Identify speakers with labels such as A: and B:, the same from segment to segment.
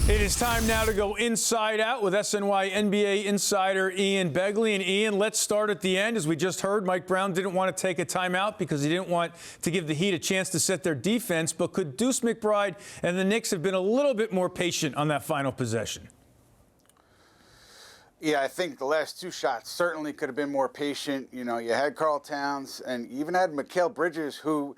A: It is time now to go inside out with SNY NBA insider Eamon Begley. And Ian, let's start at the end. As we just heard, Mike Brown didn't want to take a timeout because he didn't want to give the Heat a chance to set their defense. But could Deuce McBride and the Knicks have been a little bit more patient on that final possession?
B: Yeah, I think the last two shots certainly could have been more patient. You know, you had Karl Towns and you even had Mikal Bridges, who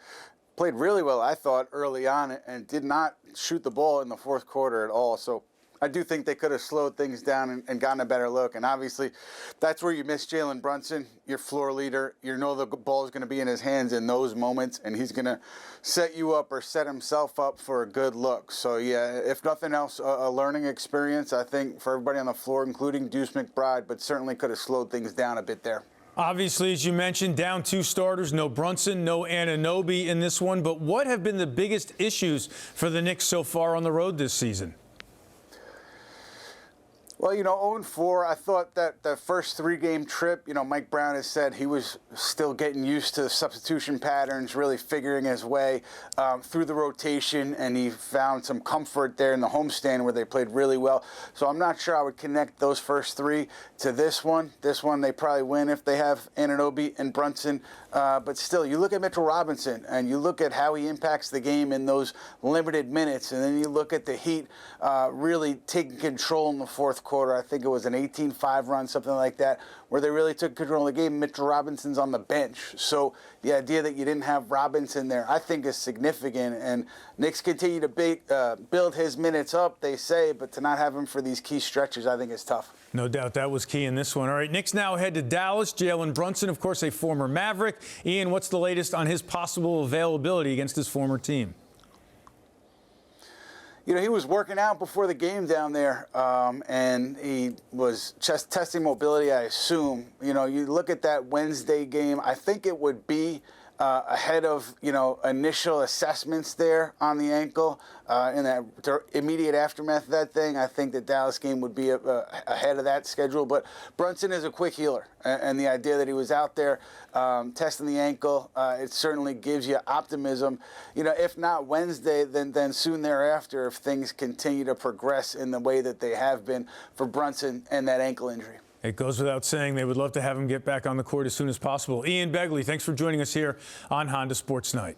B: played really well, I thought, early on and did not shoot the ball in the fourth quarter at all. So I do think they could have slowed things down and gotten a better look. And obviously, that's where you miss Jalen Brunson, your floor leader. You know the ball is going to be in his hands in those moments, and he's going to set you up or set himself up for a good look. So, yeah, if nothing else, a learning experience, I think, for everybody on the floor, including Deuce McBride, but certainly could have slowed things down a bit there.
A: Obviously, as you mentioned, down two starters, no Brunson, no Anunoby in this one. But what have been the biggest issues for the Knicks so far on the road this season?
B: Well, you know, 0-4, I thought that the first three-game trip, you know, Mike Brown has said he was still getting used to the substitution patterns, really figuring his way through the rotation, and he found some comfort there in the homestand where they played really well. So I'm not sure I would connect those first three to this one. This one they probably win if they have Anunoby and Brunson. But still, you look at Mitchell Robinson, and you look at how he impacts the game in those limited minutes, and then you look at the Heat really taking control in the fourth quarter. I think it was an 18-5 run, something like that, where they really took control of the game. Mitchell Robinson's on the bench. So the idea that you didn't have Robinson there, I think, is significant. And Knicks continue to build his minutes up, they say, but to not have him for these key stretches, I think is tough.
A: No doubt that was key in this one. All right, Knicks now head to Dallas. Jalen Brunson, of course, a former Maverick. Ian, what's the latest on his possible availability against his former team?
B: You know, he was working out before the game down there, and he was just testing mobility, I assume. You know, you look at that Wednesday game, I think it would be ahead of, you know, initial assessments there on the ankle in that immediate aftermath of that thing. I think the Dallas game would be ahead of that schedule. But Brunson is a quick healer, and the idea that he was out there testing the ankle, it certainly gives you optimism. You know, if not Wednesday, then soon thereafter, if things continue to progress in the way that they have been for Brunson and that ankle injury.
A: It goes without saying they would love to have him get back on the court as soon as possible. Eamon Begley, thanks for joining us here on Honda Sports Night.